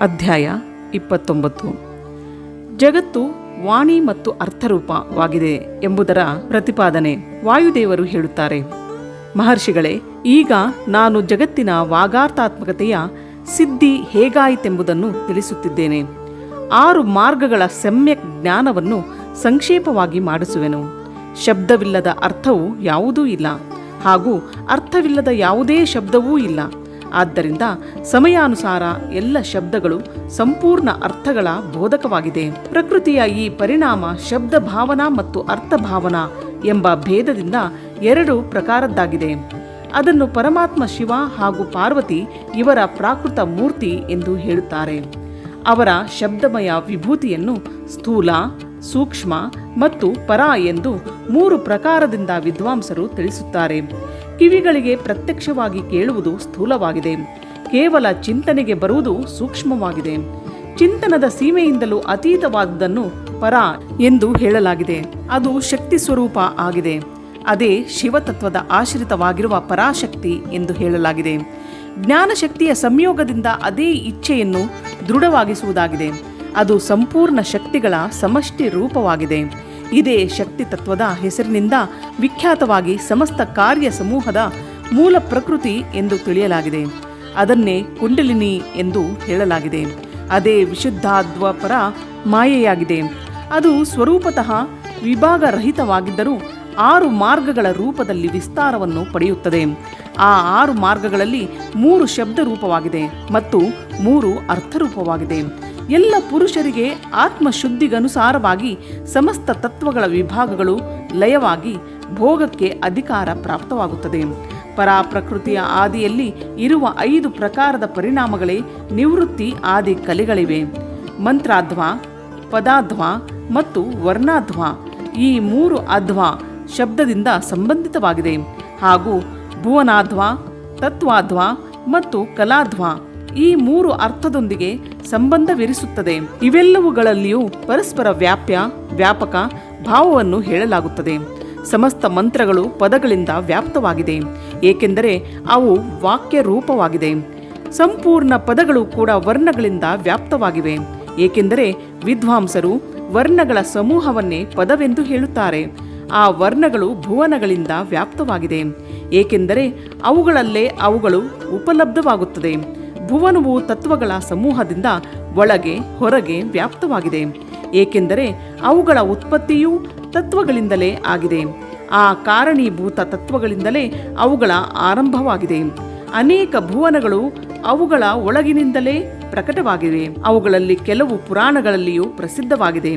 ಅಧ್ಯಾಯ 29. ಜಗತ್ತು ವಾಣಿ ಮತ್ತು ಅರ್ಥರೂಪವಾಗಿದೆ ಎಂಬುದರ ಪ್ರತಿಪಾದನೆ. ವಾಯುದೇವರು ಹೇಳುತ್ತಾರೆ, ಮಹರ್ಷಿಗಳೇ, ಈಗ ನಾನು ಜಗತ್ತಿನ ವಾಗಾರ್ಥಾತ್ಮಕತೆಯ ಸಿದ್ಧಿ ಹೇಗಾಯಿತೆಂಬುದನ್ನು ತಿಳಿಸುತ್ತಿದ್ದೇನೆ. 6 ಮಾರ್ಗಗಳ ಸಮ್ಯಕ್ ಜ್ಞಾನವನ್ನು ಸಂಕ್ಷೇಪವಾಗಿ ಮಾಡಿಸುವೆನು. ಶಬ್ದವಿಲ್ಲದ ಅರ್ಥವು ಯಾವುದೂ ಇಲ್ಲ, ಹಾಗೂ ಅರ್ಥವಿಲ್ಲದ ಯಾವುದೇ ಶಬ್ದವೂ ಇಲ್ಲ. ಆದ್ದರಿಂದ ಸಮಯಾನುಸಾರ ಎಲ್ಲ ಶಬ್ದಗಳು ಸಂಪೂರ್ಣ ಅರ್ಥಗಳ ಬೋಧಕವಾಗಿದೆ. ಪ್ರಕೃತಿಯ ಈ ಪರಿಣಾಮ ಶಬ್ದ ಭಾವನಾ ಮತ್ತು ಅರ್ಥಭಾವನಾ ಎಂಬ ಭೇದದಿಂದ 2 ಪ್ರಕಾರದ್ದಾಗಿದೆ. ಅದನ್ನು ಪರಮಾತ್ಮ ಶಿವ ಹಾಗೂ ಪಾರ್ವತಿ ಇವರ ಪ್ರಾಕೃತ ಮೂರ್ತಿ ಎಂದು ಹೇಳುತ್ತಾರೆ. ಅವರ ಶಬ್ದಮಯ ವಿಭೂತಿಯನ್ನು ಸ್ಥೂಲ, ಸೂಕ್ಷ್ಮ ಮತ್ತು ಪರ ಎಂದು 3 ಪ್ರಕಾರದಿಂದ ವಿದ್ವಾಂಸರು ತಿಳಿಸುತ್ತಾರೆ. ಕಿವಿಗಳಿಗೆ ಪ್ರತ್ಯಕ್ಷವಾಗಿ ಕೇಳುವುದು ಸ್ಥೂಲವಾಗಿದೆ, ಕೇವಲ ಚಿಂತನೆಗೆ ಬರುವುದು ಸೂಕ್ಷ್ಮವಾಗಿದೆ. ಚಿಂತನದ ಸೀಮೆಯಿಂದಲೂ ಅತೀತವಾದುದನ್ನು ಪರ ಎಂದು ಹೇಳಲಾಗಿದೆ. ಅದು ಶಕ್ತಿ ಸ್ವರೂಪ ಆಗಿದೆ. ಅದೇ ಶಿವತತ್ವದ ಆಶ್ರಿತವಾಗಿರುವ ಪರಾಶಕ್ತಿ ಎಂದು ಹೇಳಲಾಗಿದೆ. ಜ್ಞಾನಶಕ್ತಿಯ ಸಂಯೋಗದಿಂದ ಅದೇ ಇಚ್ಛೆಯನ್ನು ದೃಢವಾಗಿಸುವುದಾಗಿದೆ. ಅದು ಸಂಪೂರ್ಣ ಶಕ್ತಿಗಳ ಸಮಷ್ಟಿ ರೂಪವಾಗಿದೆ. ಇದೇ ಶಕ್ತಿ ತತ್ವದ ಹೆಸರಿನಿಂದ ವಿಖ್ಯಾತವಾಗಿ ಸಮಸ್ತ ಕಾರ್ಯ ಸಮೂಹದ ಮೂಲ ಪ್ರಕೃತಿ ಎಂದು ತಿಳಿಯಲಾಗಿದೆ. ಅದನ್ನೇ ಕುಂಡಲಿನಿ ಎಂದು ಹೇಳಲಾಗಿದೆ. ಅದೇ ವಿಶುದ್ಧಾದ್ವಪರ ಮಾಯೆಯಾಗಿದೆ. ಅದು ಸ್ವರೂಪತಃ ವಿಭಾಗರಹಿತವಾಗಿದ್ದರೂ 6 ಮಾರ್ಗಗಳ ರೂಪದಲ್ಲಿ ವಿಸ್ತಾರವನ್ನು ಪಡೆಯುತ್ತದೆ. ಆ 6 ಮಾರ್ಗಗಳಲ್ಲಿ 3 ಶಬ್ದ ರೂಪವಾಗಿದೆ ಮತ್ತು 3 ಅರ್ಥರೂಪವಾಗಿದೆ. ಎಲ್ಲ ಪುರುಷರಿಗೆ ಆತ್ಮಶುದ್ಧಿಗನುಸಾರವಾಗಿ ಸಮಸ್ತ ತತ್ವಗಳ ವಿಭಾಗಗಳು ಲಯವಾಗಿ ಭೋಗಕ್ಕೆ ಅಧಿಕಾರ ಪ್ರಾಪ್ತವಾಗುತ್ತದೆ. ಪರಾಪ್ರಕೃತಿಯ ಆದಿಯಲ್ಲಿ ಇರುವ 5 ಪ್ರಕಾರದ ಪರಿಣಾಮಗಳೇ ನಿವೃತ್ತಿ ಆದಿ ಕಲೆಗಳಿವೆ. ಮಂತ್ರಾಧ್ವ, ಪದಾಧ್ವ ಮತ್ತು ವರ್ಣಾಧ್ವ ಈ 3 ಅಧ್ವ ಶಬ್ದದಿಂದ ಸಂಬಂಧಿತವಾಗಿದೆ. ಹಾಗೂ ಭುವನಾಧ್ವ, ತತ್ವಾಧ್ವ ಮತ್ತು ಕಲಾಧ್ವ ಈ 3 ಅರ್ಥದೊಂದಿಗೆ ಸಂಬಂಧವಿರಿಸುತ್ತದೆ. ಇವೆಲ್ಲವುಗಳಲ್ಲಿಯೂ ಪರಸ್ಪರ ವ್ಯಾಪಕ ಭಾವವನ್ನು ಹೇಳಲಾಗುತ್ತದೆ. ಸಮಸ್ತ ಮಂತ್ರಗಳು ಪದಗಳಿಂದ ವ್ಯಾಪ್ತವಾಗಿದೆ, ಏಕೆಂದರೆ ಅವು ವಾಕ್ಯ ರೂಪವಾಗಿದೆ. ಸಂಪೂರ್ಣ ಪದಗಳು ಕೂಡ ವರ್ಣಗಳಿಂದ ವ್ಯಾಪ್ತವಾಗಿವೆ, ಏಕೆಂದರೆ ವಿದ್ವಾಂಸರು ವರ್ಣಗಳ ಸಮೂಹವನ್ನೇ ಪದವೆಂದು ಹೇಳುತ್ತಾರೆ. ಆ ವರ್ಣಗಳು ಭುವನಗಳಿಂದ ವ್ಯಾಪ್ತವಾಗಿದೆ, ಏಕೆಂದರೆ ಅವುಗಳಲ್ಲೇ ಅವುಗಳು ಉಪಲಬ್ಧವಾಗುತ್ತದೆ. ಭುವನವು ತತ್ವಗಳ ಸಮೂಹದಿಂದ ಒಳಗೆ ಹೊರಗೆ ವ್ಯಾಪ್ತವಾಗಿದೆ, ಏಕೆಂದರೆ ಅವುಗಳ ಉತ್ಪತ್ತಿಯೂ ತತ್ವಗಳಿಂದಲೇ ಆಗಿದೆ. ಆ ಕಾರಣೀಭೂತ ತತ್ವಗಳಿಂದಲೇ ಅವುಗಳ ಆರಂಭವಾಗಿದೆ. ಅನೇಕ ಭುವನಗಳು ಅವುಗಳ ಒಳಗಿನಿಂದಲೇ ಪ್ರಕಟವಾಗಿವೆ. ಅವುಗಳಲ್ಲಿ ಕೆಲವು ಪುರಾಣಗಳಲ್ಲಿಯೂ ಪ್ರಸಿದ್ಧವಾಗಿದೆ.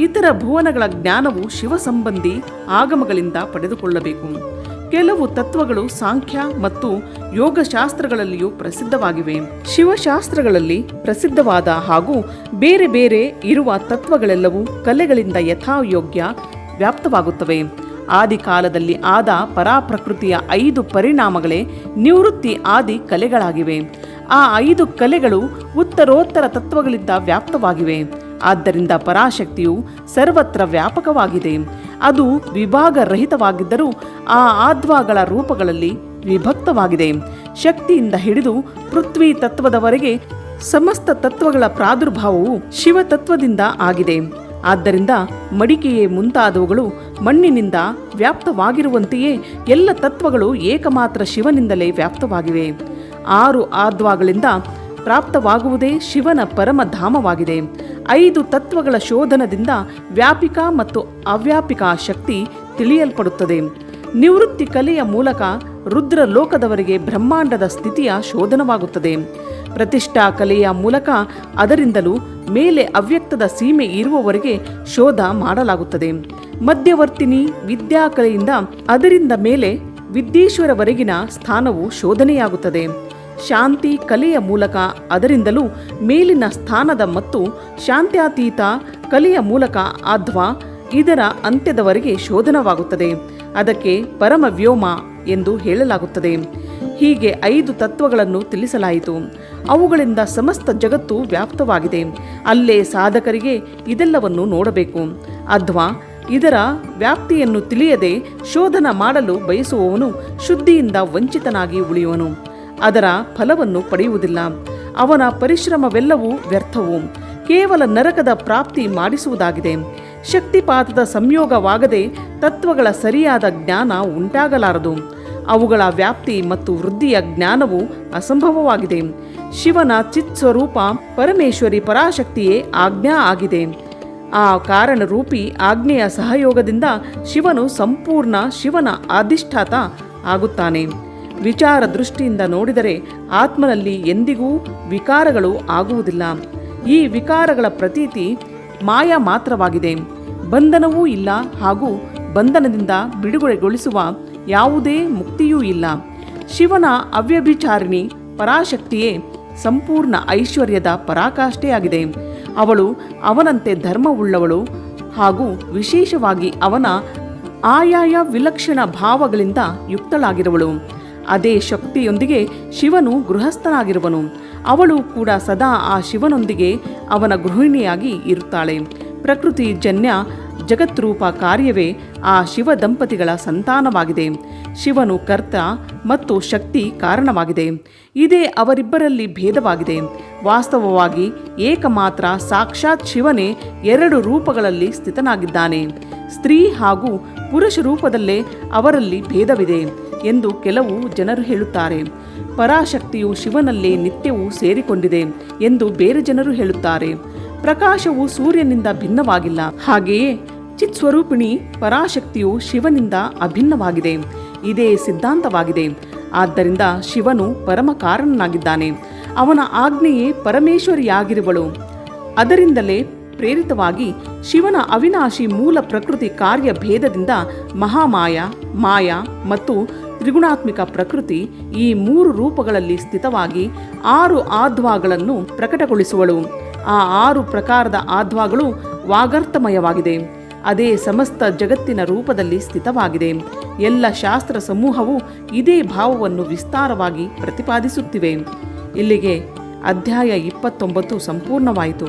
ಇತರ ಭುವನಗಳ ಜ್ಞಾನವು ಶಿವ ಸಂಬಂಧಿ ಆಗಮಗಳಿಂದ ಪಡೆದುಕೊಳ್ಳಬೇಕು. ಕೆಲವು ತತ್ವಗಳು ಸಾಂಖ್ಯ ಮತ್ತು ಯೋಗಶಾಸ್ತ್ರಗಳಲ್ಲಿಯೂ ಪ್ರಸಿದ್ಧವಾಗಿವೆ. ಶಿವಶಾಸ್ತ್ರಗಳಲ್ಲಿ ಪ್ರಸಿದ್ಧವಾದ ಹಾಗೂ ಬೇರೆ ಬೇರೆ ಇರುವ ತತ್ವಗಳೆಲ್ಲವೂ ಕಲೆಗಳಿಂದ ಯಥಾಯೋಗ್ಯ ವ್ಯಾಪ್ತವಾಗುತ್ತವೆ. ಆದಿಕಾಲದಲ್ಲಿ ಆದ ಪರಾಪ್ರಕೃತಿಯ 5 ಪರಿಣಾಮಗಳೇ ನಿವೃತ್ತಿ ಆದಿ ಕಲೆಗಳಾಗಿವೆ. ಆ 5 ಕಲೆಗಳು ಉತ್ತರೋತ್ತರ ತತ್ವಗಳಿಂದ ವ್ಯಾಪ್ತವಾಗಿವೆ. ಆದ್ದರಿಂದ ಪರಾಶಕ್ತಿಯು ಸರ್ವತ್ರ ವ್ಯಾಪಕವಾಗಿದೆ. ಅದು ವಿಭಾಗರಹಿತವಾಗಿದ್ದರೂ ಆ ಆಧ್ವಗಳ ರೂಪಗಳಲ್ಲಿ ವಿಭಕ್ತವಾಗಿದೆ. ಶಕ್ತಿಯಿಂದ ಹಿಡಿದು ಪೃಥ್ವಿ ತತ್ವದವರೆಗೆ ಸಮಸ್ತ ತತ್ವಗಳ ಪ್ರಾದುರ್ಭಾವವು ಶಿವತತ್ವದಿಂದ ಆಗಿದೆ. ಆದ್ದರಿಂದ ಮಡಿಕೆಯೇ ಮುಂತಾದವುಗಳು ಮಣ್ಣಿನಿಂದ ವ್ಯಾಪ್ತವಾಗಿರುವಂತೆಯೇ ಎಲ್ಲ ತತ್ವಗಳು ಏಕಮಾತ್ರ ಶಿವನಿಂದಲೇ ವ್ಯಾಪ್ತವಾಗಿವೆ. 6 ಆಧ್ವಗಳಿಂದ ಪ್ರಾಪ್ತವಾಗುವುದೇ ಶಿವನ ಪರಮಧಾಮವಾಗಿದೆ. 5 ತತ್ವಗಳ ಶೋಧನದಿಂದ ವ್ಯಾಪಿಕ ಮತ್ತು ಅವ್ಯಾಪಿಕ ಶಕ್ತಿ ತಿಳಿಯಲ್ಪಡುತ್ತದೆ. ನಿವೃತ್ತಿ ಕಲೆಯ ಮೂಲಕ ರುದ್ರ ಲೋಕದವರೆಗೆ ಬ್ರಹ್ಮಾಂಡದ ಸ್ಥಿತಿಯ ಶೋಧನವಾಗುತ್ತದೆ. ಪ್ರತಿಷ್ಠಾ ಕಲೆಯ ಮೂಲಕ ಅದರಿಂದಲೂ ಮೇಲೆ ಅವ್ಯಕ್ತದ ಸೀಮೆ ಇರುವವರೆಗೆ ಶೋಧ ಮಾಡಲಾಗುತ್ತದೆ. ಮಧ್ಯವರ್ತಿನಿ ವಿದ್ಯಾಕಲೆಯಿಂದ ಅದರಿಂದ ಮೇಲೆ ವಿದ್ಯೇಶ್ವರವರೆಗಿನ ಸ್ಥಾನವು ಶೋಧನೆಯಾಗುತ್ತದೆ. ಶಾಂತಿ ಕಲೆಯ ಮೂಲಕ ಅದರಿಂದಲೂ ಮೇಲಿನ ಸ್ಥಾನದ ಮತ್ತು ಶಾಂತ್ಯಾತೀತ ಕಲೆಯ ಮೂಲಕ ಅಧ್ವ ಇದರ ಅಂತ್ಯದವರೆಗೆ ಶೋಧನವಾಗುತ್ತದೆ. ಅದಕ್ಕೆ ಪರಮ ವ್ಯೋಮ ಎಂದು ಹೇಳಲಾಗುತ್ತದೆ. ಹೀಗೆ 5 ತತ್ವಗಳನ್ನು ತಿಳಿಸಲಾಯಿತು. ಅವುಗಳಿಂದ ಸಮಸ್ತ ಜಗತ್ತು ವ್ಯಾಪ್ತವಾಗಿದೆ. ಅಲ್ಲೇ ಸಾಧಕರಿಗೆ ಇದೆಲ್ಲವನ್ನು ನೋಡಬೇಕು. ಅಧ್ವ ಇದರ ವ್ಯಾಪ್ತಿಯನ್ನು ತಿಳಿಯದೆ ಶೋಧನ ಮಾಡಲು ಬಯಸುವವನು ಶುದ್ಧಿಯಿಂದ ವಂಚಿತನಾಗಿ ಉಳಿಯುವನು. ಅದರ ಫಲವನ್ನು ಪಡೆಯುವುದಿಲ್ಲ. ಅವನ ಪರಿಶ್ರಮವೆಲ್ಲವೂ ವ್ಯರ್ಥವು, ಕೇವಲ ನರಕದ ಪ್ರಾಪ್ತಿ ಮಾಡಿಸುವುದಾಗಿದೆ. ಶಕ್ತಿಪಾತದ ಸಂಯೋಗವಾಗದೆ ತತ್ವಗಳ ಸರಿಯಾದ ಜ್ಞಾನ ಉಂಟಾಗಲಾರದು. ಅವುಗಳ ವ್ಯಾಪ್ತಿ ಮತ್ತು ವೃದ್ಧಿಯ ಜ್ಞಾನವು ಅಸಂಭವವಾಗಿದೆ. ಶಿವನ ಚಿತ್ಸ್ವರೂಪ ಪರಮೇಶ್ವರಿ ಪರಾಶಕ್ತಿಯೇ ಆಜ್ಞಾ ಆಗಿದೆ. ಆ ಕಾರಣರೂಪಿ ಆಜ್ಞೆಯ ಸಹಯೋಗದಿಂದ ಶಿವನು ಸಂಪೂರ್ಣ ಶಿವನ ಅಧಿಷ್ಠಾತ ಆಗುತ್ತಾನೆ. ವಿಚಾರ ದೃಷ್ಟಿಯಿಂದ ನೋಡಿದರೆ ಆತ್ಮನಲ್ಲಿ ಎಂದಿಗೂ ವಿಕಾರಗಳು ಆಗುವುದಿಲ್ಲ. ಈ ವಿಕಾರಗಳ ಪ್ರತೀತಿ ಮಾಯಾ ಮಾತ್ರವಾಗಿದೆ. ಬಂಧನವೂ ಇಲ್ಲ ಹಾಗೂ ಬಂಧನದಿಂದ ಬಿಡುಗಡೆಗೊಳಿಸುವ ಯಾವುದೇ ಮುಕ್ತಿಯೂ ಇಲ್ಲ. ಶಿವನ ಅವ್ಯಭಿಚಾರಿಣಿ ಪರಾಶಕ್ತಿಯೇ ಸಂಪೂರ್ಣ ಐಶ್ವರ್ಯದ ಪರಾಕಾಷ್ಠೆಯಾಗಿದೆ. ಅವಳು ಅವನಂತೆ ಧರ್ಮವುಳ್ಳವಳು ಹಾಗೂ ವಿಶೇಷವಾಗಿ ಅವನ ಆಯಾಯ ವಿಲಕ್ಷಣ ಭಾವಗಳಿಂದ ಯುಕ್ತಳಾಗಿರುವಳು. ಅದೇ ಶಕ್ತಿಯೊಂದಿಗೆ ಶಿವನು ಗೃಹಸ್ಥನಾಗಿರುವನು. ಅವಳು ಕೂಡ ಸದಾ ಆ ಶಿವನೊಂದಿಗೆ ಅವನ ಗೃಹಿಣಿಯಾಗಿ ಇರುತ್ತಾಳೆ. ಪ್ರಕೃತಿ ಜನ್ಯ ಜಗತ್ರೂಪ ಕಾರ್ಯವೇ ಆ ಶಿವ ದಂಪತಿಗಳ ಸಂತಾನವಾಗಿದೆ. ಶಿವನು ಕರ್ತ ಮತ್ತು ಶಕ್ತಿ ಕಾರಣವಾಗಿದೆ. ಇದೇ ಅವರಿಬ್ಬರಲ್ಲಿ ಭೇದವಾಗಿದೆ. ವಾಸ್ತವವಾಗಿ ಏಕಮಾತ್ರ ಸಾಕ್ಷಾತ್ ಶಿವನೇ ಎರಡು ರೂಪಗಳಲ್ಲಿ ಸ್ಥಿತನಾಗಿದ್ದಾನೆ. ಸ್ತ್ರೀ ಹಾಗೂ ಪುರುಷ ರೂಪದಲ್ಲೇ ಅವರಲ್ಲಿ ಭೇದವಿದೆ ಎಂದು ಕೆಲವು ಜನರು ಹೇಳುತ್ತಾರೆ. ಪರಾಶಕ್ತಿಯು ಶಿವನಲ್ಲೇ ನಿತ್ಯವೂ ಸೇರಿಕೊಂಡಿದೆ ಎಂದು ಬೇರೆ ಜನರು ಹೇಳುತ್ತಾರೆ. ಪ್ರಕಾಶವು ಸೂರ್ಯನಿಂದ ಭಿನ್ನವಾಗಿಲ್ಲ. ಹಾಗೆಯೇ ಚಿತ್ಸ್ವರೂಪಿಣಿ ಪರಾಶಕ್ತಿಯು ಶಿವನಿಂದ ಅಭಿನ್ನವಾಗಿದೆ. ಇದೇ ಸಿದ್ಧಾಂತವಾಗಿದೆ. ಆದ್ದರಿಂದ ಶಿವನು ಪರಮ ಕಾರಣನಾಗಿದ್ದಾನೆ. ಅವನ ಆಜ್ಞೆಯೇ ಪರಮೇಶ್ವರಿಯಾಗಿರುವಳು. ಅದರಿಂದಲೇ ಪ್ರೇರಿತವಾಗಿ ಶಿವನ ಅವಿನಾಶಿ ಮೂಲ ಪ್ರಕೃತಿ ಕಾರ್ಯ ಭೇದದಿಂದ ಮಹಾಮಾಯ, ಮಾಯಾ ಮತ್ತು ತ್ರಿಗುಣಾತ್ಮಿಕ ಪ್ರಕೃತಿ ಈ ಮೂರು ರೂಪಗಳಲ್ಲಿ ಸ್ಥಿತವಾಗಿ 6 ಆಧ್ವಾಗಳನ್ನು ಪ್ರಕಟಗೊಳಿಸುವಳು. ಆ 6 ಪ್ರಕಾರದ ಆಧ್ವಾಗಳು ವಾಗರ್ಥಮಯವಾಗಿದೆ. ಅದೇ ಸಮಸ್ತ ಜಗತ್ತಿನ ರೂಪದಲ್ಲಿ ಸ್ಥಿತವಾಗಿದೆ. ಎಲ್ಲ ಶಾಸ್ತ್ರ ಸಮೂಹವು ಇದೇ ಭಾವವನ್ನು ವಿಸ್ತಾರವಾಗಿ ಪ್ರತಿಪಾದಿಸುತ್ತಿವೆ. ಇಲ್ಲಿಗೆ ಅಧ್ಯಾಯ 29 ಸಂಪೂರ್ಣವಾಯಿತು.